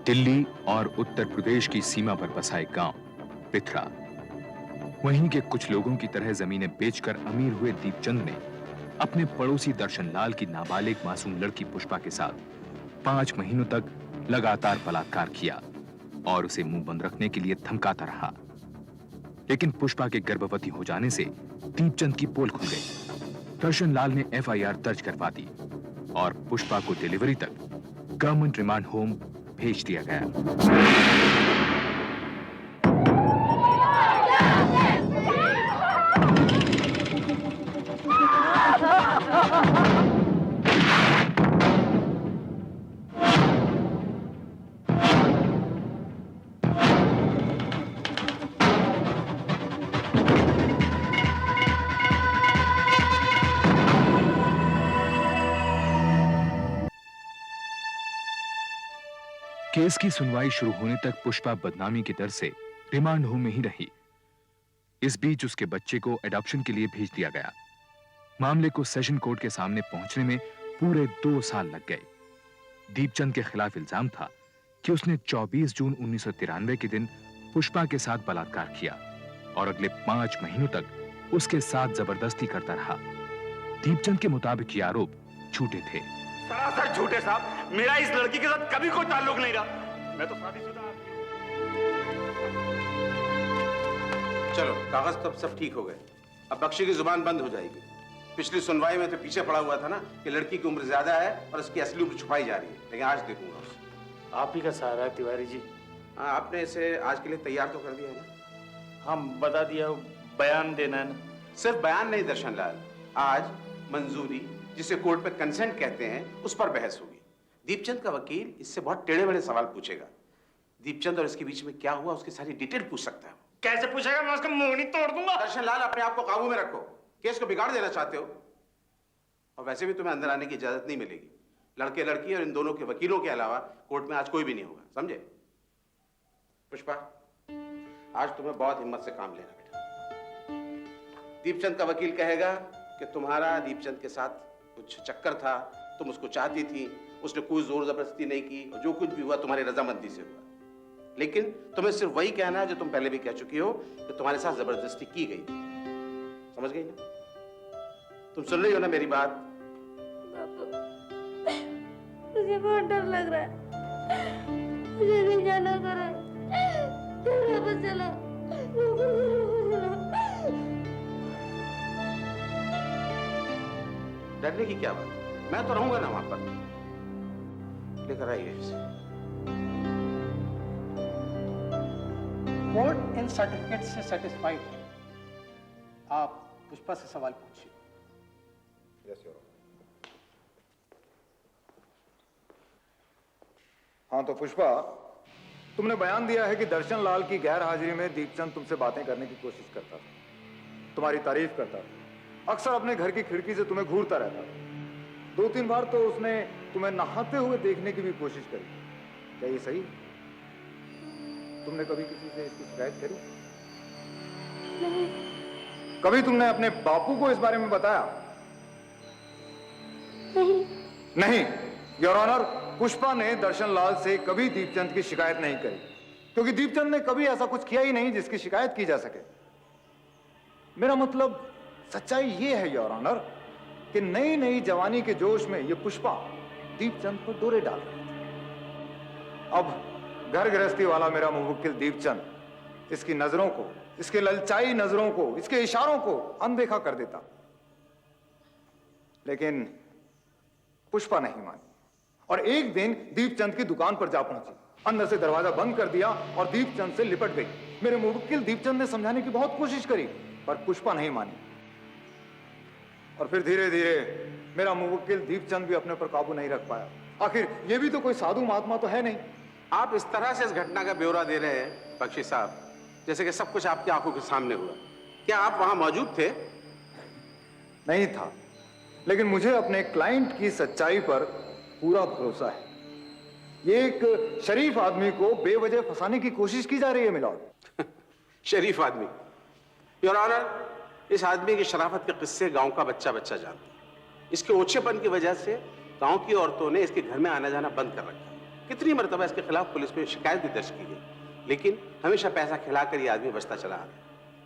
दिल्ली और उत्तर प्रदेश की सीमा पर बसा एक गांव पिथरा। वहीं के कुछ लोगों की तरह जमीनें बेचकर अमीर हुए दीपचंद ने अपने पड़ोसी दर्शन लाल की नाबालिग मासूम लड़की पुष्पा के साथ 5 महीनों तक लगातार बलात्कार किया और उसे मुंह बंद रखने के लिए धमकाता रहा। लेकिन पुष्पा के गर्भवती हो जाने से दीपचंद की पोल खुल गई। दर्शन लाल ने FIR दर्ज करवा दी और पुष्पा को डिलीवरी तक गवर्नमेंट रिमांड होम भेज दिया गया। केस की सुनवाई शुरू होने तक पुष्पा बदनामी के डर से रिमांड होम में ही रही। इस बीच उसके बच्चे को एडॉप्शन के लिए भेज दिया गया। मामले को सेशन कोर्ट के सामने पहुंचने में पूरे 2 साल लग गए। दीपचंद के खिलाफ इल्जाम था कि उसने 24 जून 1993 के दिन पुष्पा के साथ बलात्कार किया और अगले 5 महीनों तक उसके साथ जबरदस्ती करता रहा। दीपचंद के मुताबिक ये आरोप झूठे थे। सरासर झूठे साहब। मेरा इस लड़की के साथ कभी कोई ताल्लुक नहीं रहा। मैं तो शादीशुदा आदमी हूं। चलो कागज तो सब ठीक हो गए। अब बख्शी की जुबान बंद हो जाएगी। पिछली सुनवाई में तो पीछे पड़ा हुआ था ना कि लड़की की उम्र ज्यादा है और उसकी असली उम्र छुपाई जा रही है, लेकिन आज देखूंगा उसे। आप ही का सहारा है तिवारी जी। हाँ, आपने इसे आज के लिए तैयार तो कर दिया है ना? हम बता दिया, बयान देना है ना। सिर्फ बयान नहीं दर्शन लाल, आज मंजूरी जिसे कोर्ट में कंसेंट कहते हैं उस पर बहस होगी। दीपचंद का वकील इससे बहुत टेढ़े बड़े सवाल पूछेगा। दीपचंद और इसके बीच में क्या हुआ उसकी सारी डिटेल पूछ सकता है। कैसे पूछेगा? मैं उसका मुंह नहीं तोड़ दूंगा। दर्शन लाल, अपने आप को काबू में रखो। केस को बिगाड़ देना चाहते हो और वैसे भी तुम्हें अंदर आने की इजाजत नहीं मिलेगी। लड़के लड़की और इन दोनों के वकीलों के अलावा कोर्ट में आज कोई भी नहीं होगा, समझे? पुष्पा, आज तुम्हें बहुत हिम्मत से काम लेना बेटा। दीपचंद का वकील कहेगा कि तुम्हारा दीपचंद के साथ कुछ चक्कर था, तुम उसको चाहती थी, उसने कोई जोर जबरदस्ती नहीं की और जो कुछ भी हुआ तुम्हारी रजामंदी से हुआ। लेकिन तुम्हें सिर्फ वही कहना है जो तुम पहले भी कह चुकी हो कि तुम्हारे साथ जबरदस्ती की गई। समझ गई ना? तुम सुन रही हो ना मेरी बात? मुझे बहुत डर लग रहा है। मुझे नहीं जाना करा। चलो। डरने की क्या बात है? मैं तो रहूंगा ना वहां पर। लेकर आइए इसे। कोर्ट इन सर्टिफिकेट से सेटिस्फाइड है। आप पुष्पा से सवाल पूछिए। हाँ तो पुष्पा, तुमने बयान दिया है कि दर्शन लाल की गैर हाजिरी में दीपचंद तुमसे बातें करने की कोशिश करता था, तुम्हारी तारीफ करता था, अक्सर अपने घर की खिड़की से तुम्हें घूरता रहता था। 2-3 बार तो उसने तुम्हें नहाते हुए देखने की भी कोशिश करी। क्या ये सही? तुमने कभी किसी से इसकी शिकायत करी? नहीं। कभी तुमने अपने बापू को इस बारे में बताया? नहीं। नहीं। योर ऑनर, पुष्पा ने दर्शन लाल से कभी दीपचंद की शिकायत नहीं करी, क्योंकि दीपचंद ने कभी ऐसा कुछ किया ही नहीं जिसकी शिकायत की जा सके। मेरा मतलब, सच्चाई यह है योर ऑनर कि नई नई जवानी के जोश में यह पुष्पा दीपचंद पर डोरे डाल रही थी। अब घर गृहस्थी वाला मेरा मुवक्किल दीपचंद इसकी नजरों को, इसके ललचाई नजरों को, इसके इशारों को अनदेखा कर देता, लेकिन पुष्पा नहीं मानी और एक दिन दीपचंद की दुकान पर जा पहुंची, अंदर से दरवाजा बंद कर दिया और दीपचंद से लिपट गई। मेरे मुवक्किल दीपचंद ने समझाने की बहुत कोशिश करी, पर पुष्पा नहीं मानी और फिर धीरे धीरे मेरा मुवक्किल दीपचंद भी अपने पर काबू नहीं रख पाया। आखिर ये भी तो कोई साधु महात्मा तो है नहीं। आप इस तरह से इस घटना का ब्यौरा दे रहे हैं बख्शी साहब, जैसे कि सब कुछ आपकी आंखों के सामने हुआ। क्या आप वहां मौजूद थे? नहीं था, लेकिन मुझे अपने क्लाइंट की सच्चाई पर पूरा भरोसा है। ये एक शरीफ आदमी को बेवजह फंसाने की कोशिश की जा रही है मिलॉर्ड। शरीफ आदमी? योर ऑनर, इस आदमी की शराफत के किस्से गांव का बच्चा बच्चा जानता है। इसके ओछेपन की वजह से गांव की औरतों ने इसके घर में आना जाना बंद कर रखा है। कितनी मरतबा इसके खिलाफ पुलिस में शिकायत भी दर्ज की गई, लेकिन हमेशा पैसा खिलाकर ये आदमी बचता चला आ गया।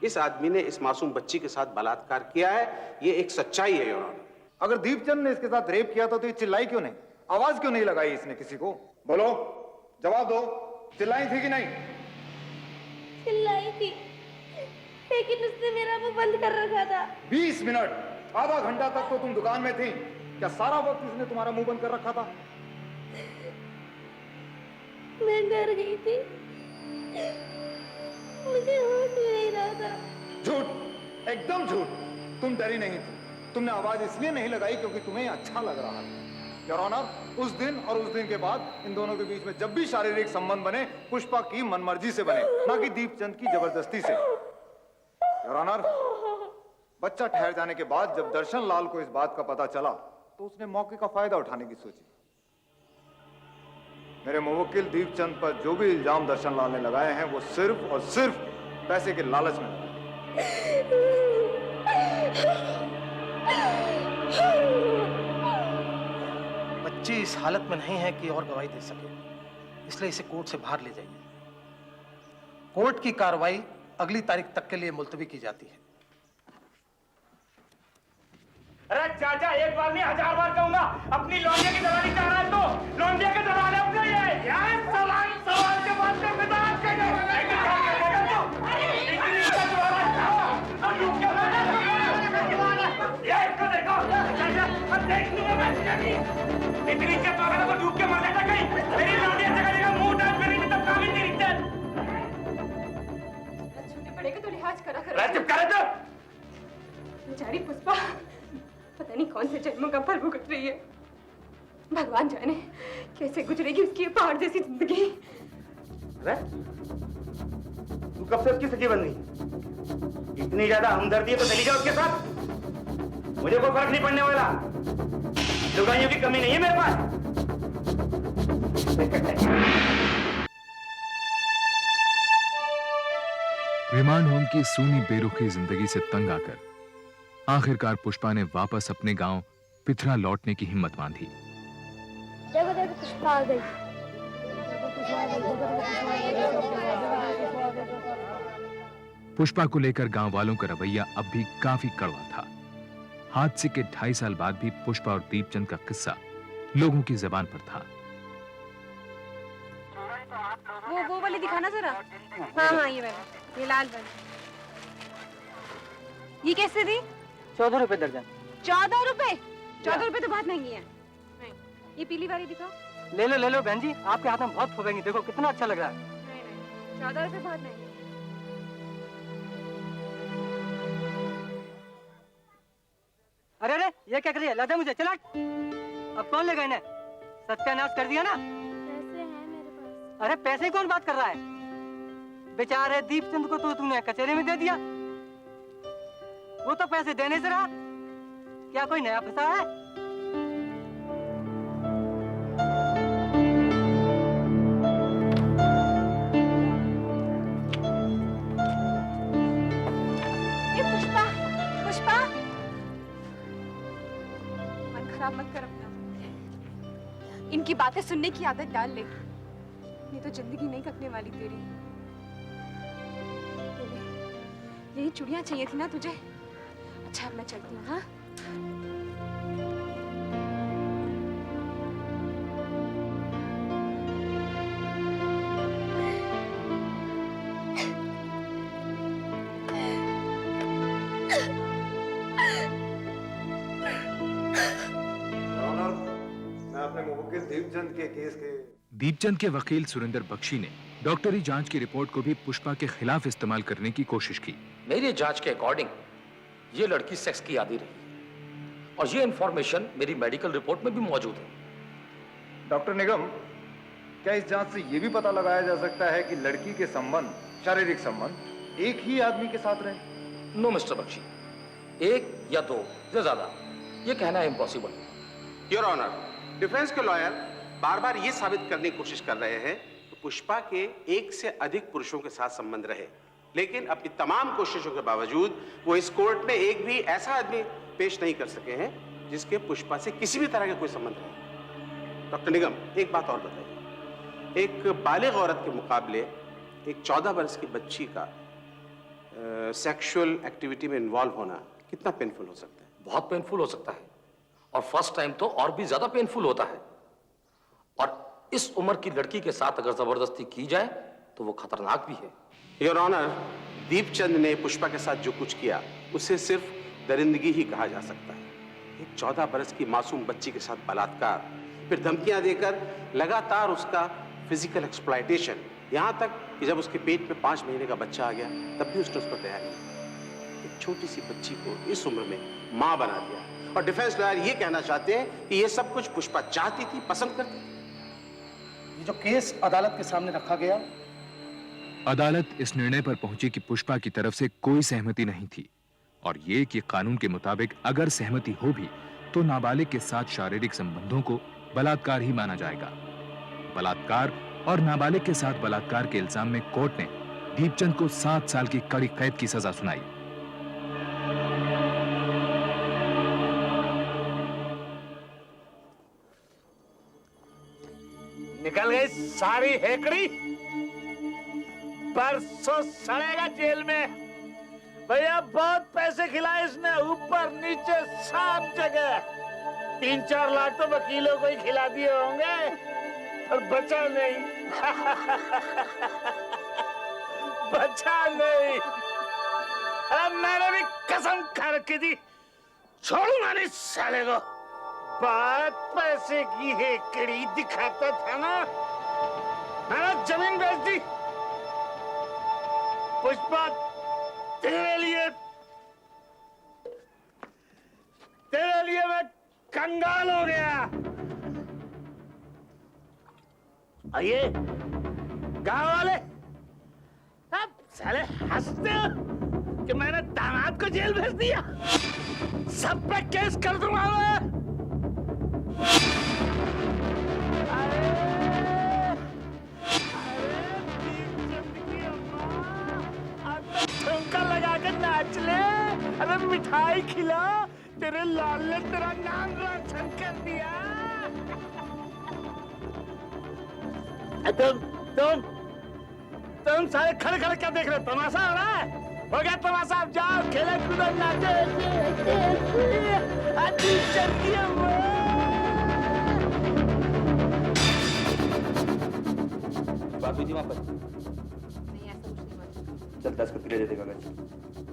इस आदमी ने इस मासूम बच्ची के साथ बलात्कार किया है, ये एक सच्चाई है योर ऑनर। अगर दीपचंद ने इसके साथ रेप किया था तो ये चिल्लाई क्यों नहीं, आवाज क्यों नहीं लगाई इसने किसी को? बोलो, जवाब दो, चिल्लाई थी कि नहीं? चिल्लाई थी, लेकिन उसने मेरा मुंह बंद कर रखा था। 20 मिनट, आधा घंटा तक तो तुम दुकान में थी, क्या सारा वक्त इसने तुम्हारा मुंह बंद कर रखा था? मैं डर गई थी, मुझे होश नहीं रहा था। झूठ, एकदम झूठ। तुम डरी नहीं थी, तुमने आवाज इसलिए नहीं लगाई क्योंकि तुम्हें अच्छा लग रहा था। योर ऑनर, उस दिन और उस दिन के बाद इन दोनों के बीच में जब भी शारीरिक संबंध बने, पुष्पा की मनमर्जी से बने, ना कि दीपचंद की जबरदस्ती से। योर ऑनर, बच्चा ठहर जाने के बाद जब दर्शन लाल को इस बात का पता चला तो उसने मौके का फायदा उठाने की सोची। मेरे मुवक्किल दीपचंद पर जो भी इल्जाम दर्शन लाल ने लगाए हैं वो सिर्फ और सिर्फ पैसे के लालच में लगाए। बच्ची इस हालत में नहीं है कि और गवाही दे सके, इसलिए इसे कोर्ट से बाहर ले जाइए। कोर्ट की कार्रवाई अगली तारीख तक के लिए मुलतवी की जाती है। अरे चाचा, एक बार नहीं 1000 बार कहूंगा, अपनी लौंडिया की दलाली चाह रहा है तो लौंडिया के दलाल है अपना ये। यार सवाल के बाद में विदात कर दो। ये इसको देखो चाचा, अब देख लूंगा मैं तुझे। इतनी इज्जत पागल को डूब के मर जाता कहीं। मेरी लौंडिया जगह जगह मुंह डाल मेरी तब काबिल नहीं दिखते। छोटे बड़े का तो लिहाज करा कर। चुप कर तो। बेचारी पुष्पा पता नहीं कौन से जन्मों का फल भुगत रही है। भगवान जाने कैसे गुजरेगी उसकी ये पहाड़ जैसी जिंदगी। अरे तू कब से उसकी सगी बन गई? इतनी ज्यादा हमदर्दी है तो चली जाओ उसके साथ, मुझे कोई फर्क नहीं पड़ने वाला। लुगाइयों की कमी नहीं है मेरे पास। रिमांड होम की सूनी बेरुखी जिंदगी से तंग आकर आखिरकार पुष्पा ने वापस अपने गांव पिथरा लौटने की हिम्मत बांधी। देखो देखो पुष्पा आ गई। पुष्पा को लेकर गांव वालों का रवैया अब भी काफी कड़वा था। हादसे के 2.5 साल बाद भी पुष्पा और दीपचंद का किस्सा लोगों की जुबान पर था। वो वाली दिखाना जरा। हाँ ये वाला, ये लाल वाली। ये कैसे दी? 14 रुपए दर्जन। 14 रुपए? 14 रुपए तो बहुत महंगी है। ये पीली वाली दिखाओ। ले लो बहन जी, आपके हाथ में बहुत फूफेंगी, देखो कितना अच्छा लग रहा है। नहीं 14 रुपए बहुत महंगी है। अरे ये क्या कर रही है? लादा मुझे, चला। अब कौन लेगा इन्हें? सत्यानाश कर दिया ना। पैसे हैं मेरे पास। अरे पैसे की कौन बात कर रहा है? बेचारे दीपचंद को तो तूने कचहरी में दे दिया, वो तो पैसे देने से रहा। क्या कोई नया फंसा है? ये पुष्पा, पुष्पा, मन खराब मत कर अपना। इनकी बातें सुनने की आदत डाल ले, नहीं तो जिंदगी नहीं कटने वाली तेरी। यही चूड़ियां चाहिए थी ना तुझे? अच्छा अब मैं चलती हूँ। हाँ मैं अपने मुवक्किल दीपचंद के केस के दीपचंद के वकील सुरेंद्र बख्शी ने डॉक्टरी जांच की रिपोर्ट को भी पुष्पा के खिलाफ इस्तेमाल करने की कोशिश की। मेरी जांच के अकॉर्डिंग ये लड़की सेक्स की आदी रही और ये इंफॉर्मेशन मेरी मेडिकल रिपोर्ट में भी मौजूद है। डॉक्टर निगम, क्या इस जांच से यह भी पता लगाया जा सकता है कि लड़की के संबंध, शारीरिक संबंध, एक ही आदमी के साथ रहे? नो मिस्टर बख्शी, एक या दो या ज्यादा, ये कहना इम्पॉसिबल। योर ऑनर, डिफेंस के लॉयर बार बार ये साबित करने की कोशिश कर रहे हैं कि पुष्पा के एक से अधिक पुरुषों के साथ संबंध रहे, लेकिन अपनी तमाम कोशिशों के बावजूद वो इस कोर्ट में एक भी ऐसा आदमी पेश नहीं कर सके हैं जिसके पुष्पा से किसी भी तरह का कोई संबंध रहे। डॉक्टर निगम, एक बात और बताइए, एक बालिग औरत के मुकाबले एक 14 बरस की बच्ची का सेक्सुअल एक्टिविटी में इन्वॉल्व होना कितना पेनफुल हो सकता है? बहुत पेनफुल हो सकता है, और फर्स्ट टाइम तो और भी ज्यादा पेनफुल होता है। और इस उम्र की लड़की के साथ अगर जबरदस्ती की जाए तो वो खतरनाक भी है। योर ऑनर, दीपचंद ने पुष्पा के साथ जो कुछ किया उसे सिर्फ दरिंदगी ही कहा जा सकता है। एक 14 बरस की मासूम बच्ची के साथ बलात्कार, फिर धमकियां देकर लगातार उसका फिजिकल एक्सप्लॉयटेशन, यहां तक कि जब उसके पेट में 5 महीने का बच्चा आ गया तब भी उसने उस पर दया नहीं की। एक छोटी सी बच्ची को इस उम्र में मां बना दिया। और डिफेंस लॉयर ये कहना चाहते हैं कि ये सब कुछ पुष्पा चाहती थी, पसंद करती थी। ये जो केस अदालत के सामने रखा गया, अदालत इस निर्णय पर पहुंची कि पुष्पा की तरफ से कोई सहमति नहीं थी, और ये कि कानून के मुताबिक अगर सहमति हो भी तो नाबालिग के साथ शारीरिक संबंधों को बलात्कार ही माना जाएगा। बलात्कार और नाबालिग के साथ बलात्कार के इल्जाम में कोर्ट ने दीपचंद को 7 साल की कड़ी कैद की सजा सुनाई। निकल गई सारी हेकड़ी, परसों सड़ेगा जेल में। भैया बहुत पैसे खिलाए इसने, ऊपर नीचे सब जगह। 3-4 लाख तो वकीलों को ही खिला दिए होंगे, और बचा नहीं। बचा नहीं। अब मैंने भी कसम खा रखी थी, छोड़ूंगा नहीं साले को। बात पैसे की हेकड़ी दिखाता था ना, मैंने जमीन बेच दी। पुष्पा तेरे लिए मैं कंगाल हो गया। और ये गांव वाले अब साले हंसते हो कि मैंने दामाद को जेल भेज दिया। सब पे केस कर दूंगा मैं। ठुमका लगा के नाच ले, अरे मिठाई खिला, तेरे लाल ने तेरा नाम रोशन कर दिया। तुम सारे खड़े खड़े क्या देख रहे हो? तमाशा हो रहा है? हो गया तमाशा, अब जाओ खेले कूदो नाचो। बाबू जी वहां पर चल 10 को पीले दे देगा।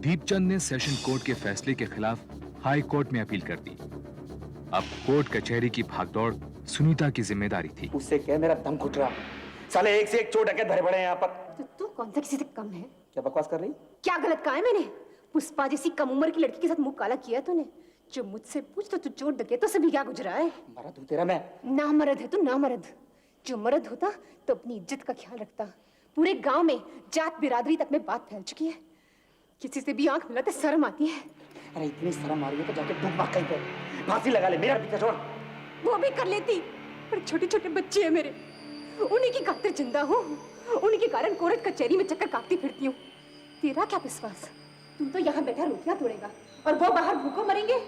दीपचंद ने सेशन कोर्ट के फैसले के खिलाफ हाई कोर्ट में अपील कर दी। अब कोर्ट कचहरी की भागदौड़ सुनीता की जिम्मेदारी थी। उससे क्या मेरा दम घुट रहा, साले एक से एक चोट डकैत धरे पड़े हैं यहाँ पर। तो तू कौन सा किसी से कम है? क्या बकवास कर रही? क्या गलत कहा है मैंने? पुष्पा जैसी कम उम्र की लड़की के साथ मुंह काला किया तूने। जो मुझसे पूछ तो तू चोट डकैतों से भी क्या गुजरा है? मरद हूँ तेरा मैं। ना मर्द है तू, ना मर्द। जो मर्द होता तो अपनी इज्जत का ख्याल रखता। पूरे गांव में जात बिरादरी तक में बात फैल चुकी है, किसी से भी आंख मिलाते शर्म आती है। अरे इतनी शर्म आ रही है तो जाके डूब मत कहीं पे, फांसी लगा ले, मेरा पीछा छोड़। वो भी कर लेती, पर छोटे छोटे बच्चे हैं मेरे, उन्हीं की खातिर जिंदा हूँ। उन्हीं के कारण कोर्ट कचहरी में चक्कर काटती फिरती हूँ। तेरा क्या विश्वास? तू तो यहाँ बैठा रोटियां तोड़ेगा और वो बाहर भूखों मरेंगे।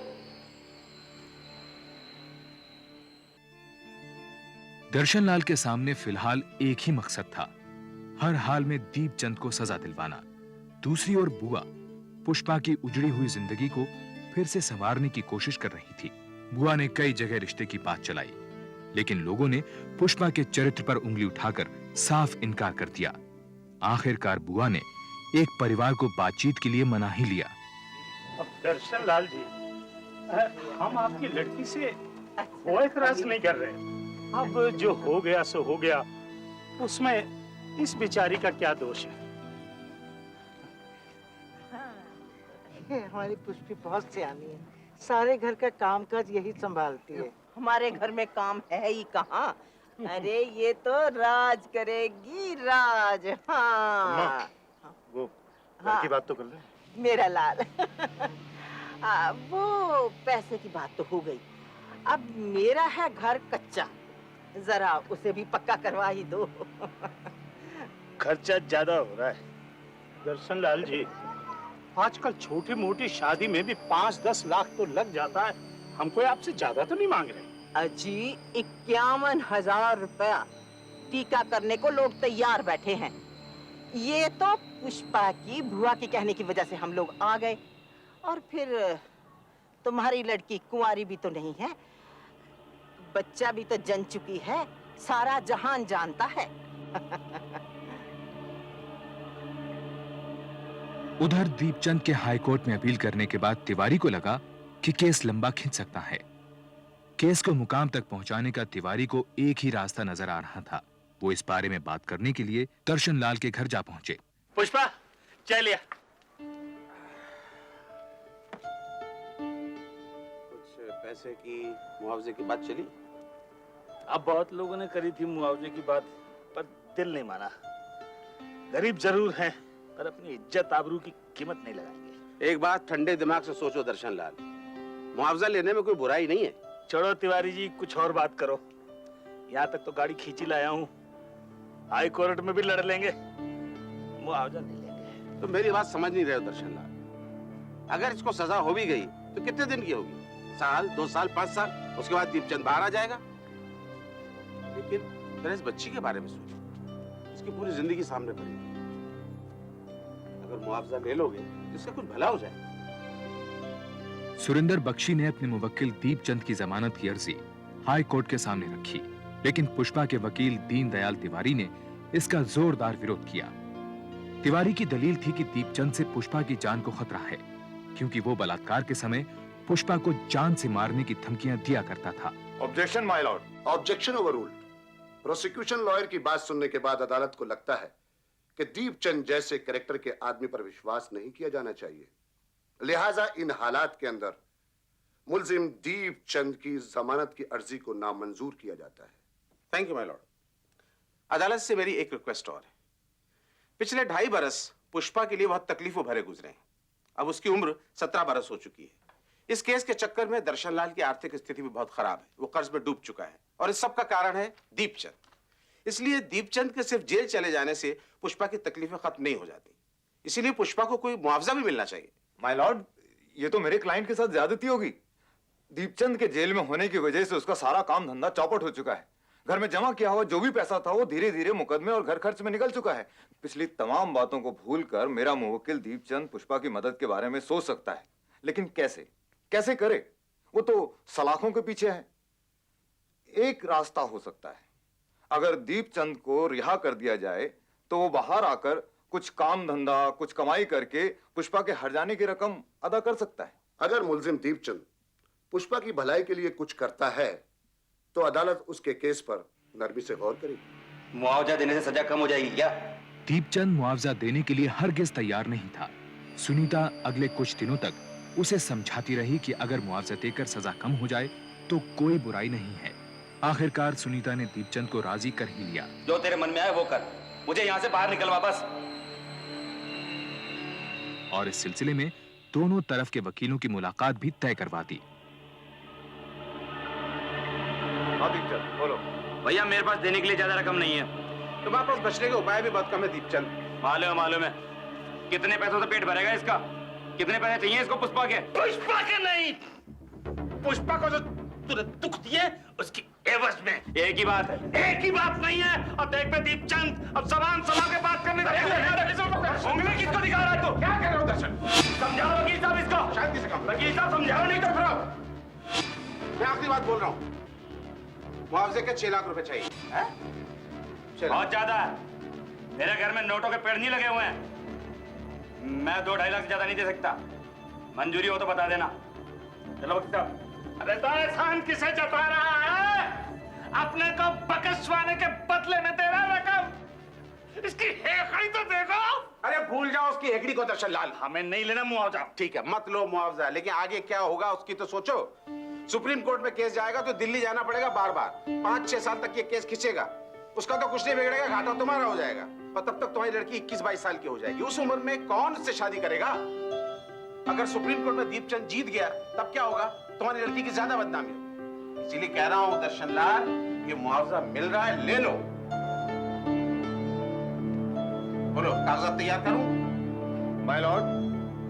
दर्शनलाल के सामने फिलहाल एक ही मकसद था, हर हाल में दीपचंद को सजा दिलवाना। दूसरी ओर बुआ पुष्पा की उजड़ी हुई जिंदगी को फिर से संवारने की कोशिश कर रही थी। बुआ ने कई जगह रिश्ते की बात चलाई, लेकिन लोगों ने पुष्पा के चरित्र पर उंगली उठाकर साफ इनकार कर दिया। आखिरकार बुआ ने एक परिवार को बातचीत के लिए मना ही लिया। अब दर्शनलाल जी, हम आपकी लड़की से कोई एतराज नहीं कर रहे। अब जो हो गया सो हो गया, उसमें इस बेचारी का क्या दोष है? हमारी पुष्पी बहुत सियानी है, सारे घर का कामकाज यही संभालती है। हमारे घर में काम है ही कहाँ। अरे ये तो राज करेगी, राज। हाँ वो घर की बात तो कर ले। मेरा लाल। वो पैसे की बात तो हो गई, अब मेरा है घर कच्चा, जरा उसे भी पक्का करवा ही दो। खर्चा ज्यादा हो रहा है दर्शनलाल जी। आजकल छोटी मोटी शादी में भी 5-10 लाख तो लग जाता है। हम कोई आपसे ज्यादा तो नहीं मांग रहे। अजी 51,000 रुपया टीका करने को लोग तैयार बैठे हैं। ये तो पुष्पा की बुआ के कहने की वजह से हम लोग आ गए। और फिर तुम्हारी लड़की कुंवारी भी तो नहीं है, बच्चा भी तो जन चुकी है, सारा जहान जानता है। उधर दीपचंद के हाईकोर्ट में अपील करने के बाद तिवारी को लगा कि केस लंबा खिंच सकता है। केस को मुकाम तक पहुंचाने का तिवारी को एक ही रास्ता नजर आ रहा था। वो इस बारे में बात करने के लिए दर्शन लाल के घर जा पहुंचे। पुष्पा, चलिए। कुछ पैसे की मुआवजे की बात चली? अब बहुत लोगों ने करी थी मुआवजे की बात, पर दिल नहीं माना। गरीब जरूर हैं, पर अपनी इज्जत आबरू की कीमत नहीं लगाएंगे। एक बात ठंडे दिमाग से सोचो दर्शन लाल, मुआवजा लेने में कोई बुराई नहीं है। छोड़ो तिवारी जी, कुछ और बात करो। यहाँ तक तो गाड़ी खींची लाया हूँ, हाई कोर्ट में भी लड़ लेंगे, मुआवजा नहीं लेंगे। तो मेरी बात समझ नहीं रहे हो दर्शन लाल। अगर इसको सजा हो भी गई तो कितने दिन की होगी? साल, 2 साल, 5 साल, उसके बाद दीपचंद बाहर आ जाएगा। लेकिन जरा इस बच्ची के बारे में सोचो, उसकी पूरी जिंदगी सामने पड़ी। अगर मुआवजा ले लोगे तो इसका कुछ भला हो जाए। सुरेंद्र बख्शी ने अपने मुवक्किल दीपचंद की जमानत की अर्जी हाई कोर्ट के सामने रखी, लेकिन पुष्पा के वकील दीनदयाल तिवारी ने इसका जोरदार विरोध किया। तिवारी की दलील थी कि दीपचंद से पुष्पा की जान को खतरा है, क्योंकि वो बलात्कार के समय पुष्पा को जान से मारने की धमकियां दिया करता था। Objection my Lord. Objection overruled. Prosecution lawyer की बात सुनने के बाद अदालत को लगता है कि दीपचंद जैसे कैरेक्टर के आदमी पर विश्वास नहीं किया जाना चाहिए, लिहाजा इन हालात के अंदर मुल्जिम दीपचंद की जमानत की अर्जी को नामंजूर किया जाता है। Thank you my Lord. अदालत से मेरी एक रिक्वेस्ट और है। पिछले 2.5 बरस पुष्पा के लिए बहुत तकलीफों भरे गुजरे हैं। अब उसकी उम्र 17 बरस हो चुकी है। इस केस के चक्कर में दर्शन लाल की आर्थिक स्थिति भी बहुत खराब है, वो कर्ज में डूब चुका है, और इस सब का कारण है दीपचंद। इसलिए दीपचंद के सिर्फ जेल चले जाने से पुष्पा की तकलीफें खत्म नहीं हो जाती, इसीलिए पुष्पा को कोई मुआवजा भी मिलना चाहिए। माय लॉर्ड, ये तो मेरे क्लाइंट के साथ ज्यादती होगी। दीपचंद के जेल में होने की वजह से उसका सारा काम धंधा चौपट हो चुका है। घर में जमा किया हुआ जो भी पैसा था वो धीरे धीरे मुकदमे और घर खर्च में निकल चुका है। पिछली तमाम बातों को भूलकर मेरा मुवक्किल दीपचंद पुष्पा की मदद के बारे में सोच सकता है, लेकिन कैसे कैसे करे? वो तो सलाखों के पीछे है। एक रास्ता हो सकता है, अगर दीपचंद को रिहा कर दिया जाए तो वो बाहर आकर कुछ काम धंधा, कुछ कमाई करके पुष्पा के हट जाने की रकम अदा कर सकता है। अगर मुल्जिम दीपचंद पुष्पा की भलाई के लिए कुछ करता है तो अदालत उसके केस पर नरमी से गौर करेगी। मुआवजा देने से सजा कम हो जाएगी क्या? दीपचंद मुआवजा देने के लिए हरगिज तैयार नहीं था। सुनीता अगले कुछ दिनों तक उसे समझाती रही कि अगर मुआवजा देकर सजा कम हो जाए तो कोई बुराई नहीं है। आखिरकार सुनीता ने दीपचंद को राजी कर ही लिया। जो तेरे मन में आए वो कर, मुझे यहाँ से बाहर निकलवा बस। और इस सिलसिले में दोनों तरफ के वकीलों की मुलाकात भी तय करवा दी। बोलो। भैया मेरे पास देने के लिए ज्यादा रकम नहीं है। तुम्हारे पास बचने के उपाय भी बहुत कम है दीपचंद। मालूम है। कितने पैसों से पेट भरेगा इसका? कितने पैसे चाहिए इसको पुष्पा के? पुष्पा के नहीं, पुष्पा को जो तूने दुख दिए उसकी एवज में। एक ही बात है। एक ही बात नहीं है। अब देख पे दीपचंद, अब जबान संभाल के बात करने लगे। उंगली किसको दिखा रहा है तू? क्या कह रहे हो दर्शन? समझाओ वकील साहब इसको। शांति से काम। वकील साहब समझाओ, नहीं तो फिर मैं आखिरी बात बोल रहा हूँ, मुआवजे के 6 लाख रुपए चाहिए। बहुत ज्यादा है। मेरे घर में नोटों के पेड़ नहीं लगे हुए हैं। मैं 2-2.5 लाख से ज्यादा नहीं दे सकता। मंजूरी हो तो बता देना। चलो वकील साहब। अरे तो एहसान किसे जता रहा है? अपने को बकसवाने के बदले में दे रहा रकम। इसकी हेकड़ी तो देखो। अरे भूल जाओ उसकी हेकड़ी को दर्शन लाल। हमें नहीं लेना मुआवजा। ठीक है, मत लो मुआवजा, लेकिन आगे क्या होगा उसकी तो सोचो। सुप्रीम कोर्ट में केस जाएगा तो दिल्ली जाना पड़ेगा बार बार। 5-6 साल तक ये केस खींचेगा। उसका तो कुछ नहीं बिगड़ेगा, घाटा तुम्हारा हो जाएगा। और तब तक तुम्हारी लड़की 21-22 साल की हो जाएगी। उस उम्र में कौन उससे शादी करेगा? अगर सुप्रीम कोर्ट में दीपचंद जीत गया तब क्या होगा? तुम्हारी लड़की की ज्यादा बदनामी होगी। इसीलिए कह रहा हूं दर्शन लाल, ये मुआवजा मिल रहा है, ले लो। बोलो, कागजात तैयार करूं? माय लॉर्ड,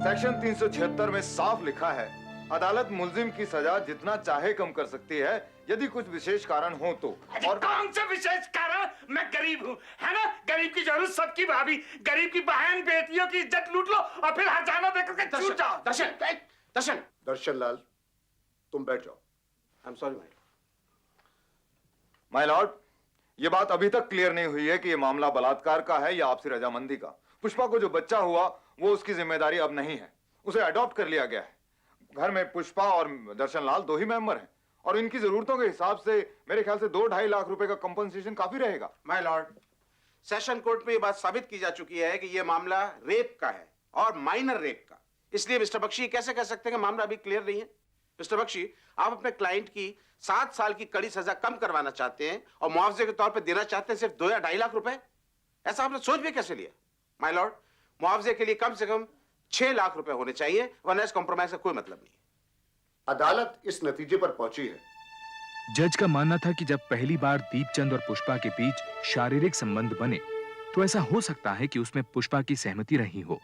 सेक्शन 376 में साफ लिखा है अदालत मुल्जिम की सजा जितना चाहे कम कर सकती है यदि कुछ विशेष कारण हो तो। और कौन सा विशेष कारण? मैं गरीब हूँ, है ना? गरीब की जरूरत सबकी भाभी, गरीब की बहन बेटियों की इज्जत लूट लो और फिर हजाना देकर के छूट जाओ। दर्शन, दर्शन, दर्शन लाल, तुम बैठ जाओ। I am sorry my Lord, ये बात अभी तक क्लियर नहीं हुई है कि ये मामला बलात्कार का है या आपसी रजामंदी का। पुष्पा को जो बच्चा हुआ वो उसकी जिम्मेदारी अब नहीं है, उसे अडॉप्ट कर लिया गया है। घर में पुष्पा और दर्शन लाल 2 ही मेंबर हैं और इनकी जरूरतों के हिसाब से मेरे ख्याल से 2-2.5 लाख रुपए का कंपनसेशन काफी रहेगा। माय लॉर्ड, सेशन कोर्ट में ये बात साबित की जा चुकी है कि ये मामला रेप का है और माइनर रेप का। इसलिए मिस्टर बख्शी कैसे कह सकते हैं कि मामला अभी क्लियर नहीं है? मिस्टर बख्शी, आप अपने क्लाइंट की 7 साल की कड़ी सजा कम करवाना चाहते हैं और मुआवजे के तौर पर देना चाहते हैं सिर्फ 2 या 2.5 लाख रुपए। ऐसा आपने सोच भी कैसे लिया? माय लॉर्ड, मुआवजे के लिए कम से कम 6 लाख रुपए होने चाहिए, वरना इस कॉम्प्रोमाइज का कोई मतलब नहीं। अदालत इस नतीजे पर पहुंची है। जज का मानना था कि जब पहली बार दीपचंद और पुष्पा के बीच शारीरिक संबंध बने तो ऐसा हो सकता है कि उसमें पुष्पा की सहमति रही हो,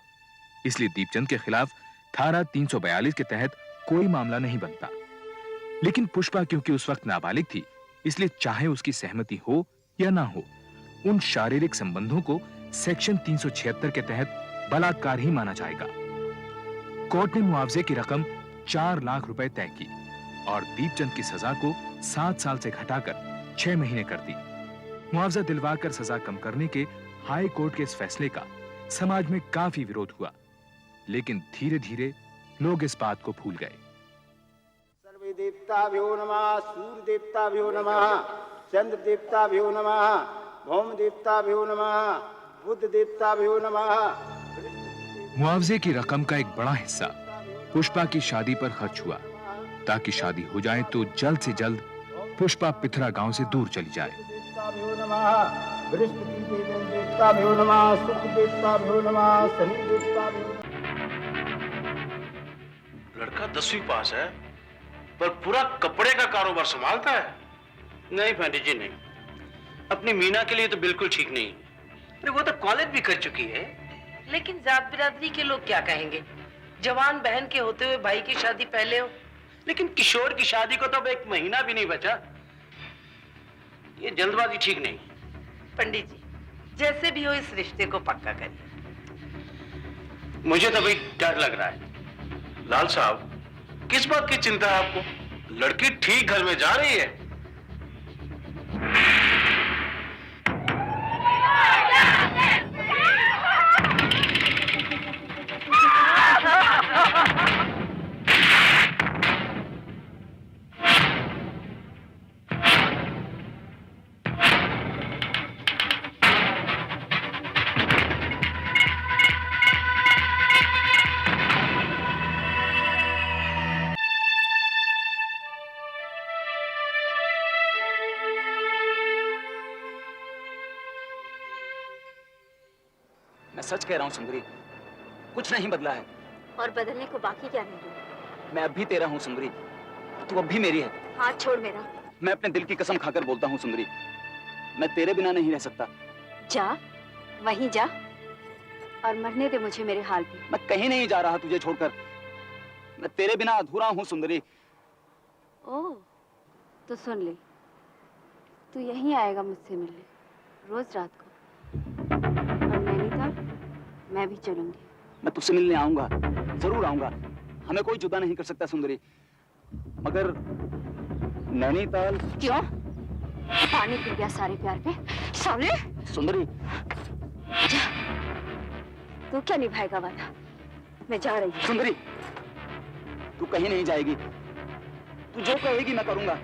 इसलिए दीपचंद के खिलाफ धारा 342 के तहत कोई मामला नहीं बनता। लेकिन पुष्पा क्योंकि उस वक्त नाबालिग थी, इसलिए चाहे उसकी सहमति हो या ना हो, उन शारीरिक संबंधों को सेक्शन 376 के तहत बलात्कार ही माना जाएगा। कोर्ट ने मुआवजे की रकम 4 लाख रुपए तय की और दीपचंद की सजा को 7 साल से घटाकर 6 महीने कर दी। मुआवजा दिलवाकर सजा कम करने के हाई कोर्ट के इस फैसले का समाज में काफी विरोध हुआ, लेकिन धीरे धीरे लोग इस बात को भूल गए। सर्वे देवताभ्यो नमः, सूर्य देवताभ्यो नमः, चंद्र देवताभ्यो नमः, भौम देवताभ्यो नमः, बुद्ध देवताभ्यो नमः। मुआवजे की रकम का एक बड़ा हिस्सा पुष्पा की शादी पर खर्च हुआ ताकि शादी हो जाए तो जल्द से जल्द पुष्पा पिथरा गांव से दूर चली जाए। देवताभ्यो नमः, बृहस्पति देवताभ्यो नमः, शुक्र देवताभ्यो नमः, शनि देवताभ्यो। लड़का 10वीं पास है पर पूरा कपड़े का कारोबार संभालता है। नहीं पंडित जी नहीं, अपनी मीना के लिए तो बिल्कुल ठीक नहीं। अरे वो तो कॉलेज भी कर चुकी है। लेकिन जात बिरादरी के लोग क्या कहेंगे? जवान बहन के होते हुए भाई की शादी पहले हो। लेकिन किशोर की शादी को तो अब 1 महीना भी नहीं बचा। ये जल्दबाजी ठीक नहीं। पंडित जी, जैसे भी हो इस रिश्ते को पक्का करिए। मुझे तो भाई डर लग रहा है। लाल साहब, किस बात की चिंता है आपको? लड़की ठीक घर में जा रही है। मैं सच कह रहा हूँ सुंदरी, कुछ नहीं बदला है। और बदलने को बाकी क्या नहीं? मैं अब भी तेरा हूँ सुंदरी, तू अब भी मेरी है। हाथ छोड़ मेरा। मैं अपने दिल की कसम खाकर बोलता हूँ सुंदरी, मैं तेरे बिना नहीं रह सकता। जा, वहीं जा और मरने दे मुझे मेरे हाल पे। मैं कहीं नहीं जा रहा तुझे छोड़कर, मैं तेरे बिना अधूरा हूँ सुंदरी। ओह, तो सुन ले, तू यहीं आएगा मुझसे मिलने रोज रात को, और नैनीताल मैं भी चलूंगी। मैं तुझसे मिलने आऊंगा, जरूर आऊंगा, हमें कोई जुदा नहीं कर सकता सुंदरी, मगर नैनीताल। क्यों? पानी पी गया सारे प्यार पे साले? सुंदरी जा, तू क्या निभाएगा वादा? मैं जा रही हूँ। सुंदरी, तू कहीं नहीं जाएगी, तू जो कहेगी मैं करूंगा।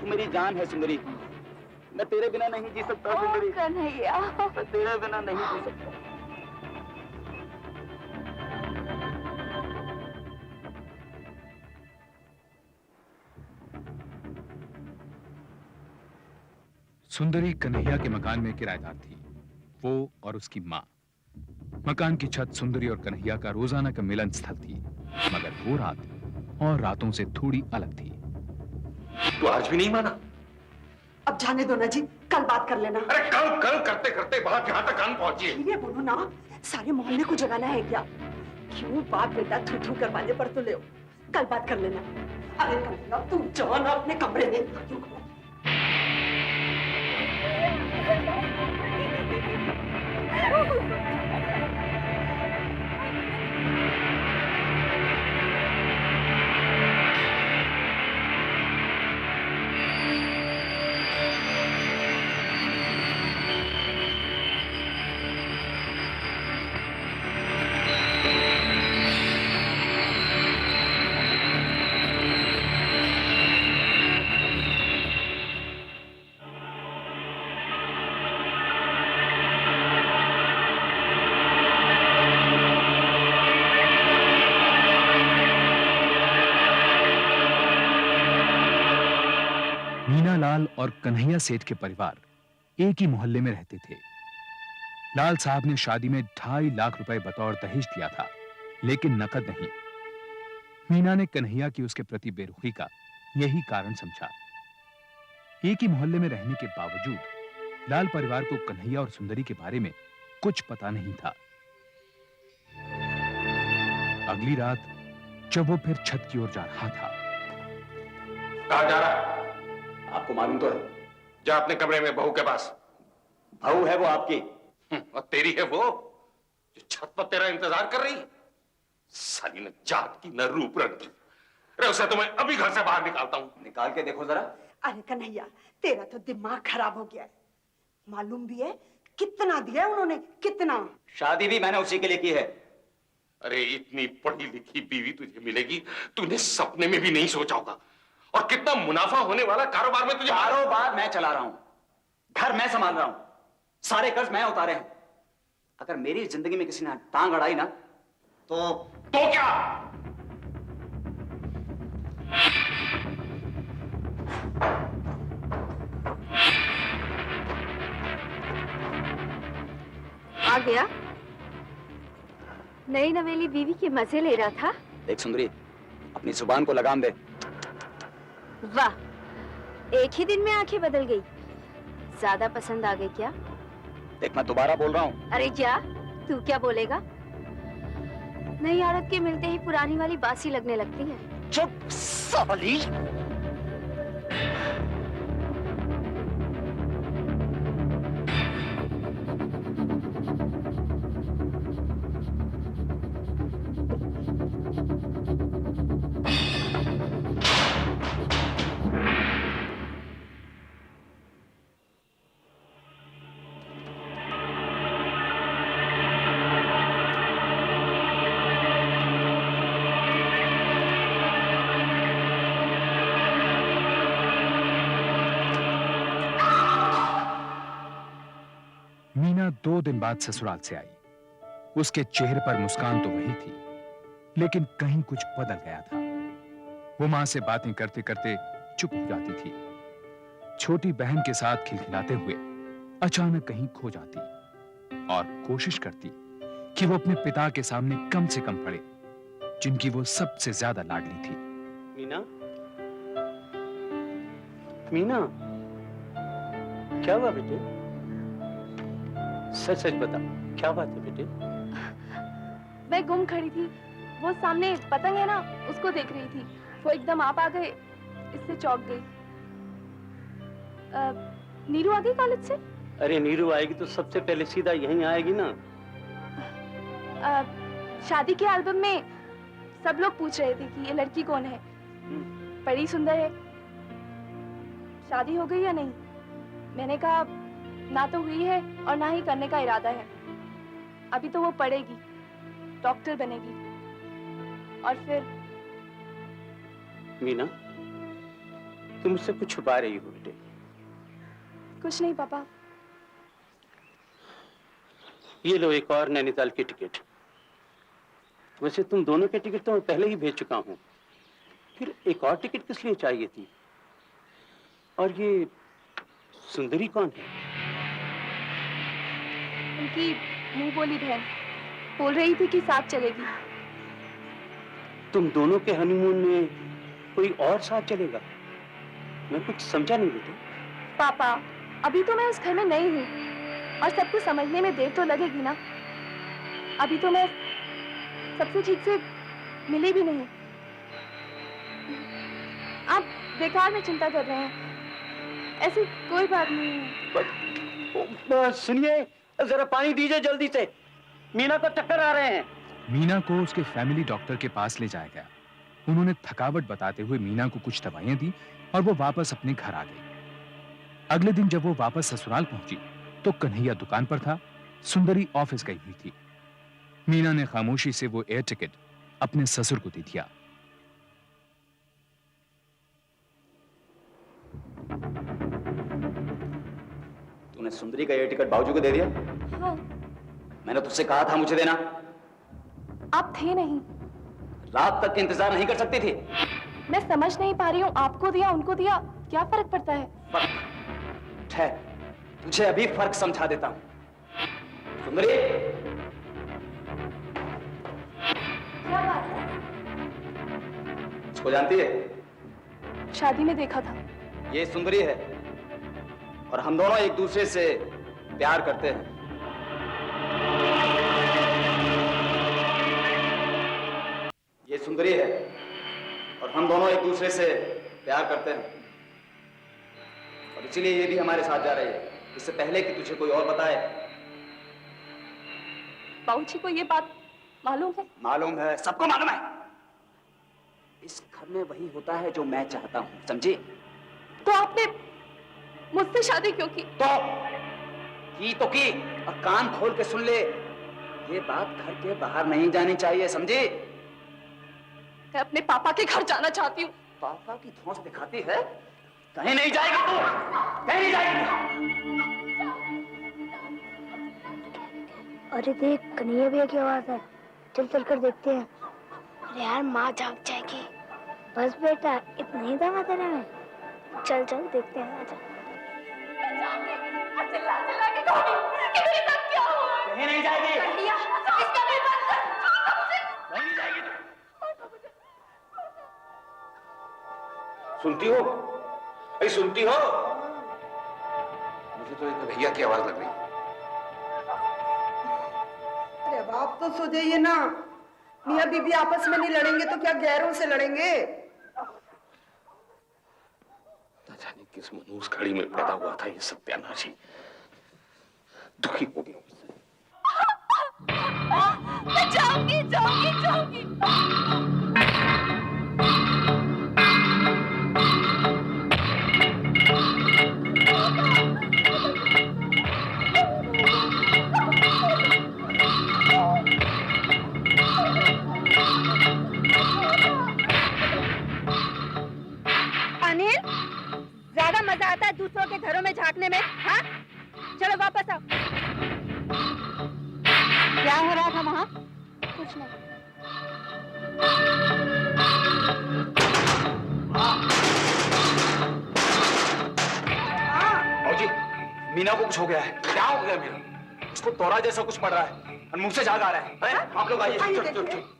तू मेरी जान है सुंदरी, मैं तेरे बिना नहीं जी सकता सुंदरी। कन्हैया, मैं तेरे बिना नहीं जी सकता। सुंदरी कन्हैया के मकान में किराएदार थी, वो और उसकी माँ। मकान की छत सुंदरी और कन्हैया का रोजाना का मिलन स्थल थी, मगर वो रात और रातों से थोड़ी अलग थी। तो आज भी नहीं माना? अब जाने दो ना जी, कल बात कर लेना। अरे कल कल करते करते बात यहाँ तक आन पहुंची है। ये बोलो ना, सारे मोहल्ले को जगाना है क्या? क्यों बाप बेटा थू थू करवाने पर तो ले। कल बात कर लेना। अरे कन्हैया तू जाना अपने कमरे में। मीनालाल और कन्हैया सेठ के परिवार एक ही मोहल्ले में रहते थे। लाल साहब ने शादी में 2.5 लाख रुपए बतौर दहेज दिया था, लेकिन नकद नहीं। मीना ने कन्हैया की उसके प्रति बेरुखी का यही कारण समझा। एक ही मोहल्ले में रहने के बावजूद लाल परिवार को कन्हैया और सुंदरी के बारे में कुछ पता नहीं था। अगली रात जब वो फिर छत की ओर जा रहा था। कहां जा रहा है? आपको मालूम तो है। जा अपने कमरे में बहू के पास। बहू है वो आपकी। और तेरी है वो जो छत पर तेरा इंतजार कर रही। साली न जात की न रूप रंग की। अरे उसे तो मैं अभी घर से बाहर निकालता हूं। निकाल के देखो जरा। अरे कन्हैया तेरा तो दिमाग खराब हो गया है। मालूम भी है कितना दिया है उन्होंने, कितना। शादी भी मैंने उसी के लिए की है। अरे इतनी पढ़ी लिखी बीवी तुझे मिलेगी तूने सपने में भी नहीं सोचा होगा। और कितना मुनाफा होने वाला कारोबार में तुझे। कारोबार मैं चला रहा हूं, घर मैं संभाल रहा हूं, सारे कर्ज मैं उतारे हैं। अगर मेरी जिंदगी में किसी ने टांग अड़ाई ना तो क्या? आ गया? नई नवेली बीवी के मजे ले रहा था। देख सुंदरी, अपनी जुबान को लगाम दे। वाह, एक ही दिन में आंखें बदल गई। ज्यादा पसंद आ गई क्या? देख मैं दोबारा बोल रहा हूँ। अरे क्या? तू क्या बोलेगा? नई औरत के मिलते ही पुरानी वाली बासी लगने लगती है। चुप साली। मीना 2 दिन बाद ससुराल से आई। उसके चेहरे पर मुस्कान तो वही थी, लेकिन कहीं कुछ बदल गया था। वो मां से बातें करते करते चुप हो जाती थी। छोटी बहन के साथ खिलखिलाते हुए अचानक कहीं खो जाती और कोशिश करती कि वो अपने पिता के सामने कम से कम पड़े, जिनकी वो सबसे ज्यादा लाडली थी। मीना, मीना, क्या हुआ बेटे? सच सच बता, क्या बात है बेटे? मैं गुम खड़ी थी, वो सामने पतंग है ना, उसको देख रही थी। वो एकदम आप आ गए, इससे चौंक गई। नीरू आ गई कॉलेज से? अरे नीरू आएगी तो सबसे पहले सीधा यहीं आएगी ना। शादी के एल्बम में सब लोग पूछ रहे थे कि ये लड़की कौन है, बड़ी सुंदर है, शादी हो गई या नहीं? मैंने कहा ना तो हुई है और ना ही करने का इरादा है। अभी तो वो पढ़ेगी, डॉक्टर बनेगी और फिर। मीना, तुम मुझसे कुछ छुपा रही हो बेटे। कुछ नहीं पापा। ये लो एक और नैनीताल की टिकट। वैसे तुम दोनों के टिकट तो मैं पहले ही भेज चुका हूं, फिर एक और टिकट किस लिए चाहिए थी? और ये सुंदरी कौन है? उनकी मुंह बोली बहन, बोल रही थी कि साथ चलेगी। तुम दोनों के हनीमून में कोई और साथ चलेगा? मैं कुछ समझा नहीं बेटे। पापा, अभी तो मैं उस घर में नई हूँ और सब कुछ समझने में देर तो लगेगी ना। अभी तो मैं सबसे ठीक से मिली भी नहीं। आप बेकार में चिंता कर रहे हैं, ऐसी कोई बात नहीं है। सुनिए, जरा पानी दीजिए जल्दी से, मीना को चक्कर आ रहे हैं। मीना को उसके फैमिली डॉक्टर के पास ले जाया गया। उन्होंने थकावट बताते हुए मीना को कुछ दवाइयां दी और वो वापस अपने घर आ गई। अगले दिन जब वो वापस ससुराल पहुंची तो कन्हैया दुकान पर था, सुंदरी ऑफिस गई हुई थी। मीना ने खामोशी से वो एयर टिकट अपने ससुर को दे दिया। तूने सुंदरी का एयर टिकट बाबूजी को दे दिया? हाँ। मैंने तुझसे कहा था मुझे देना। आप थे नहीं। रात तक इंतजार नहीं कर सकती थी? मैं समझ नहीं पा रही हूँ, आपको दिया उनको दिया, क्या फर्क पड़ता है? ठहर, तुझे अभी फर्क समझा देता हूँ। सुंदरी, क्या बात है? इसको जानती है? शादी में देखा था। ये सुंदरी है और हम दोनों एक दूसरे से प्यार करते हैं। ये सुंदरी है और हम दोनों एक दूसरे से प्यार करते हैं और इसीलिए ये भी हमारे साथ जा रही है, इससे पहले कि तुझे कोई और बताए। बाबूजी को ये बात मालूम है? मालूम है, सबको मालूम है। इस घर में वही होता है जो मैं चाहता हूं, समझी? तो आपने मुझसे शादी क्यों की? तो की और कान खोल के सुन ले, ये बात घर के बाहर नहीं जानी चाहिए, समझी? मैं अपने पापा के घर जाना चाहती हूँ। पापा की धौंस दिखाती है? कहीं नहीं जाएगी तू, कहीं नहीं जाएगी। अरे देख, कन्हैया भैया की आवाज है, चल चल कर देखते हैं। अरे यार, माँ जाग जाएगी। बस बेटा, इतना ही दम है तेरे में, चल चल देखते हैं। आजा। कहीं नहीं जाएगी। इसका भी बंद कर। कहीं नहीं जाएगी तू। सुनती हो? अरे सुनती हो? मुझे तो एक भैया की आवाज लग रही। अरे अब आप तो सो जाइए ना। मियाँ बीबी आपस में नहीं लड़ेंगे तो क्या गैरों से लड़ेंगे? न जाने किस मनूस घड़ी में पैदा हुआ था ये सत्यानाशी। दुखी हो गया मुझसे। मैं जाऊंगी जाऊंगी जाऊंगी। अनिल, ज्यादा मजा आता है दूसरों के घरों में झांकने में, हाँ? चलो वापस आओ। क्या हो रहा था वहाँ? कुछ नहीं। बाबूजी, मीना को कुछ हो गया है। क्या हो गया मीना? उसको तोरा जैसा कुछ पड़ रहा है और मुंह से झाग आ रहा है। अरे आप लोग आइए। चुप चुप चुप।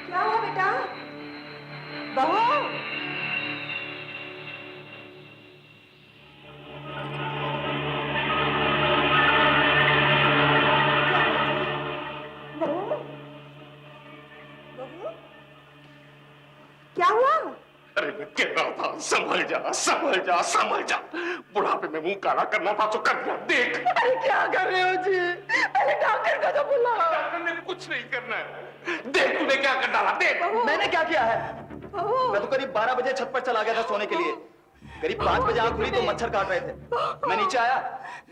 क्या हुआ बेटा? बहू, क्या हुआ? अरे मैं कह रहा था संभल जा संभल जा संभल जा। बुढ़ापे में मुंह काला करना था तो कर दिया। देख। अरे क्या कर रहे हो जी? पहले डॉक्टर को तो बुलाओ। डॉक्टर ने कुछ नहीं करना है। देख तूने क्या कर डाला, देख। मैंने क्या किया है? मैं तो करीब 12 बजे छत पर चला गया था सोने के लिए। करीब 5 बजे आंख खुली तो मच्छर काट रहे थे। मैं नीचे आया,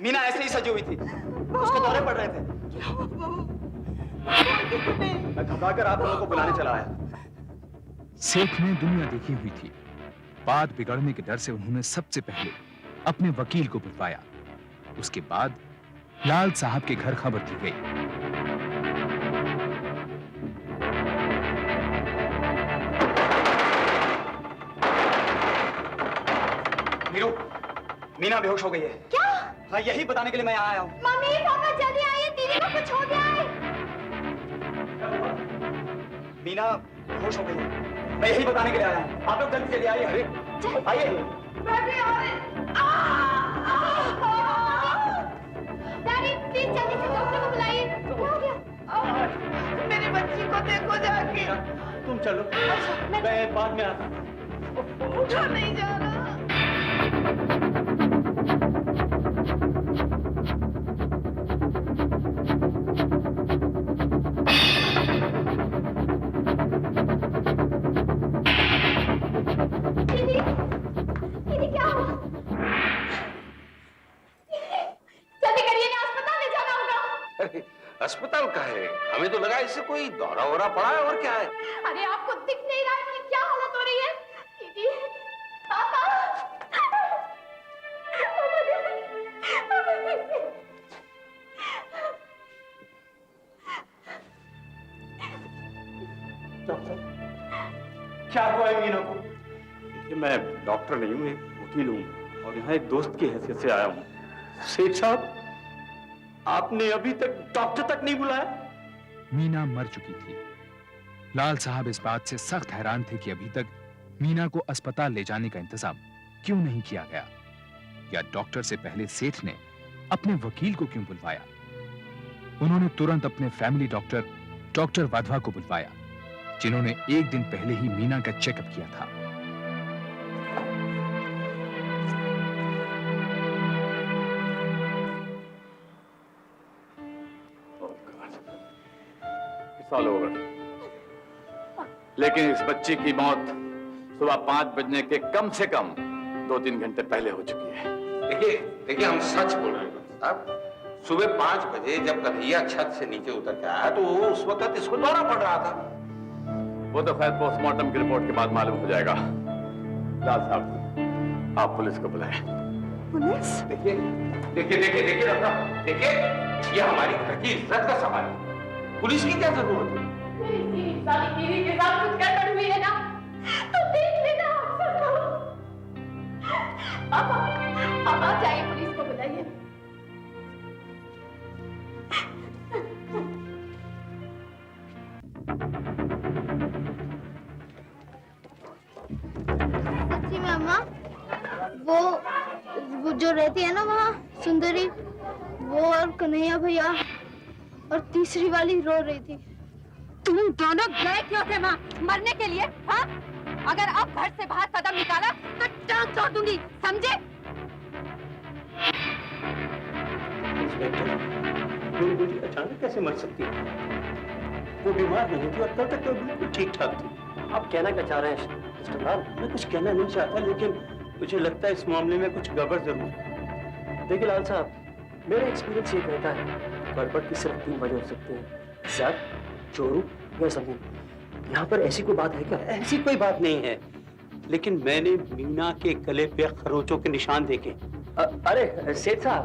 मीना ऐसे ही सजी हुई थी, उसको दौरे पड़ रहे थे। मैं घबराकर आप लोगों को बुलाने चला आया। सेठ ने दुनिया देखी हुई थी। बात बिगड़ने के डर से उन्होंने सबसे पहले अपने वकील को बुलवाया। उसके बाद लाल साहब के घर खबर दी गई। मीरू, मीना बेहोश हो गई है। क्या? हाँ, यही बताने के लिए मैं आया हूँ। मम्मी पापा जल्दी आइए, दीदी को कुछ हो गया है। मीना बेहोश हो गई है, मैं यही बताने के लिए आया हूँ। आप लोग जल्दी चलिए आइए। आइए। डैडी प्लीज जल्दी से डॉक्टर को बुलाइए। क्या हो गया? मेरी बच्ची को देखो जाके। चलो, मैं बाद में आता हूँ। उठा नहीं जा रहा। दीदी क्या हुआ? जल्दी करिए ना, अस्पताल ले जाना होगा। अरे अस्पताल का है, हमें तो लगा इससे कोई दौरा वोरा पड़ा है और क्या है। अरे आपको दिख नहीं रहा है कि क्या हालत हो रही है? दीदी, पापा, डॉक्टर, क्या हुआ है मीना को? देखिए, मैं डॉक्टर नहीं हूँ, एक वकील हूँ और यहाँ एक दोस्त की हैसियत से आया हूँ। सेठ साहब, आपने अभी तक डॉक्टर तक नहीं बुलाया? मीना मर चुकी थी। लाल साहब इस बात से सख्त हैरान थे कि अभी तक मीना को अस्पताल ले जाने का इंतजाम क्यों नहीं किया गया, या डॉक्टर से पहले सेठ ने अपने वकील को क्यों बुलवाया। उन्होंने तुरंत अपने फैमिली डॉक्टर वाधवा को बुलवाया, जिन्होंने एक दिन पहले ही मीना का चेकअप किया था। साल हो गए, लेकिन इस बच्ची की मौत सुबह 5 बजने के कम से कम 2-3 घंटे पहले हो चुकी है। देखिए हम सच बोल रहे हैं साहब। सुबह 5 बजे जब कन्हैया छत से नीचे उतर के आया तो उस वक्त इसको दौरा पड़ रहा था। वो तो खैर पोस्टमार्टम की रिपोर्ट के बाद मालूम हो जाएगा। लाल साहब, आप पुलिस को बुलाएं। पुलिस? देखिए डॉक्टर, देखिए ये हमारी घर की इज्जत का सवाल है, पुलिस की क्या जरूरत है? सारी टीवी के साथ कुछ गड़बड़ हुई है ना, तो देख लेना। आप आ जाइए, पुलिस को बुलाइए। सच्ची में अम्मा, वो जो रहती है ना वहाँ सुंदरी, वो और कन्हैया भैया और तीसरी वाली रो रही थी। तुम दोनों गए क्यों थे वहाँ? मरने के लिए? हाँ? अगर अब घर से बाहर कदम निकाला तो टांग तोड़ दूंगी, समझे? इंस्पेक्टर, मेरी बेटी अचानक कैसे मर सकती है? वो बीमार नहीं थी और कल तक तो बिल्कुल ठीक ठाक थी। आप कहना क्या चाह रहे हैं मिस्टर लाल? मैं कुछ कहना नहीं चाहता, लेकिन मुझे लगता है इस मामले में कुछ गड़बड़ जरूर है। देखिए लाल साहब, मेरा एक्सपीरियंस ये कहता है गड़बड़ की सिर्फ 3 वजह हो सकती है, सर, चोरू या जमीन। यहाँ पर ऐसी कोई बात है क्या? ऐसी कोई बात नहीं है, लेकिन मैंने मीना के गले पे खरोचों के निशान देखे। अरे सेठ साहब,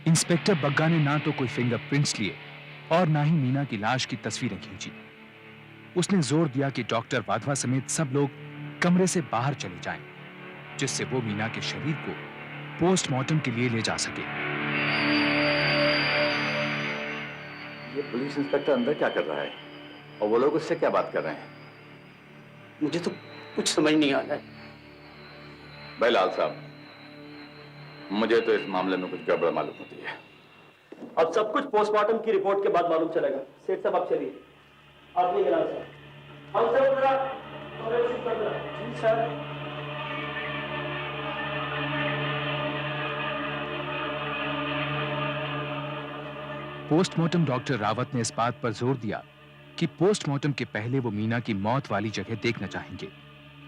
इंस्पेक्टर बग्गा ने ना तो कोई फिंगरप्रिंट्स लिए और ना ही मीना की लाश की तस्वीरें खींची। उसने जोर दिया कि डॉक्टर वाधवा समेत सब लोग कमरे से बाहर चले जाएं, जिससे वो मीना के शरीर को पोस्टमार्टम के लिए ले जा सके। ये पुलिस इंस्पेक्टर अंदर क्या कर रहा है और वो लोग उससे क्या बात कर रहे हैं? मुझे तो कुछ समझ नहीं आ रहा है। भाई लाल साहब, मुझे तो इस मामले में कुछ गड़बड़ मालूम होती है। अब सब कुछ पोस्टमार्टम की रिपोर्ट के बाद मालूम चलेगा। सेठ साहब आप चलिए। आप नहीं गिरा सर। हम सब उतरा। जी सर। पोस्टमार्टम डॉक्टर रावत ने इस बात पर जोर दिया कि पोस्टमार्टम के पहले वो मीना की मौत वाली जगह देखना चाहेंगे,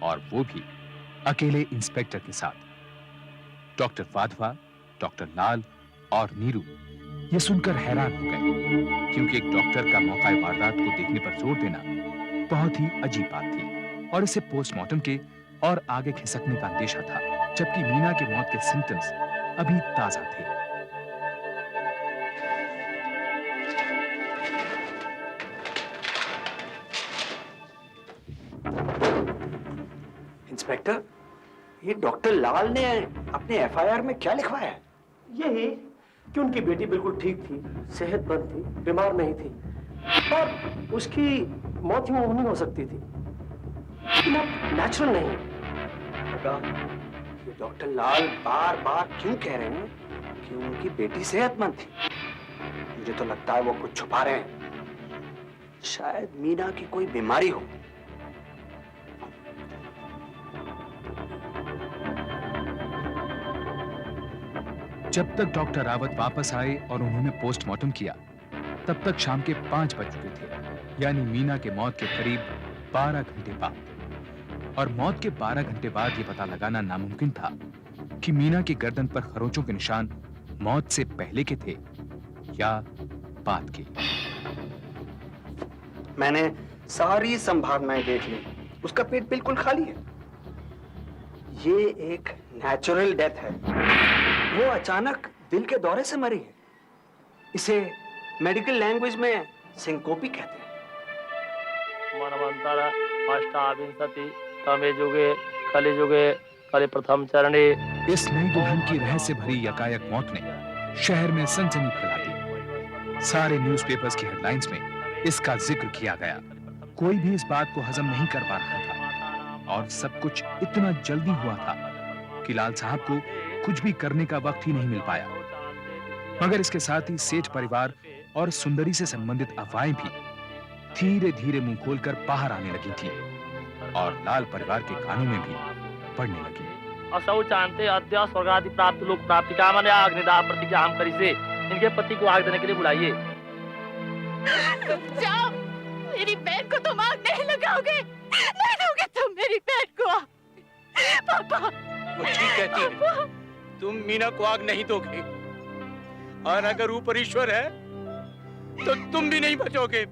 और वो भी अकेले इंस्पेक्टर के साथ। डॉक्टर वाधवा, डॉक्टर लाल और नीरू ये सुनकर हैरान हो गए, क्योंकि एक डॉक्टर का मौका वारदात को देखने पर जोर देना बहुत ही अजीब बात थी, और इसे पोस्टमार्टम के और आगे खिसकने का अंदेशा था, जबकि मीना के मौत के सिम्टम्स अभी ताजा थे। इंस्पेक्टर, ये डॉक्टर लाल ने अपने एफआईआर में क्या लिखवाया है? यही कि उनकी बेटी बिल्कुल ठीक थी, सेहतमंद थी, बीमार नहीं थी और उसकी मौत यूं नहीं हो सकती थी। इतना नेचुरल नहीं है। ये डॉक्टर लाल बार बार क्यों कह रहे हैं कि उनकी बेटी सेहतमंद थी? मुझे तो लगता है वो कुछ छुपा रहे हैं। शायद मीना की कोई बीमारी हो। जब तक डॉक्टर रावत वापस आए और उन्होंने पोस्टमार्टम किया, तब तक शाम के 5 बज चुके थे, यानी मीना के मौत के करीब 12 घंटे बाद। और मौत के 12 घंटे बाद यह पता लगाना नामुमकिन था कि मीना की गर्दन पर खरोंचों के निशान मौत से पहले के थे या बाद के। मैंने सारी संभावनाएं देख ली, उसका पेट बिल्कुल खाली है। ये एक नेचुरल डेथ है। वो अचानक दिल के दौरे से मरी है। इसे मेडिकल लैंग्वेज में सिंकोपी कहते हैं। मनमंतर अष्टाविंशति तमे युगे कलि युगे कलि प्रथम चरणे। इस नई दुल्हन की रहस्य भरी यकायक मौत ने शहर में सनसनी फैला दी। सारे न्यूज़पेपर्स की हेडलाइंस में इसका जिक्र किया गया। कोई भी इस बात को हजम नहीं कर पा रहा था और सब कुछ इतना जल्दी हुआ था कि लाल साहब को कुछ भी करने का वक्त ही नहीं मिल पाया। मगर इसके साथ ही सेठ परिवार और सुंदरी से संबंधित अफवाहें भी धीरे धीरे मुंह खोलकर बाहर आने लगी थी और लाल परिवार के कानों में भी पड़ने लगी। असौ चाहते अद्य स्वर्गादि प्राप्त लोक प्राप्ति कामना अग्निदाह प्रतिज्ञा हम करी से इनके पति को आग देने के लिए बुलाइए। जाओ, मेरी बहन को तुम आग नहीं लगाओगे, नहीं दोगे तुम मेरी बहन को आग। पापा वो ठीक कहती है, तुम मीना को आग नहीं दोगे और अगर ऊपर ईश्वर है तो तुम भी नहीं बचोगे।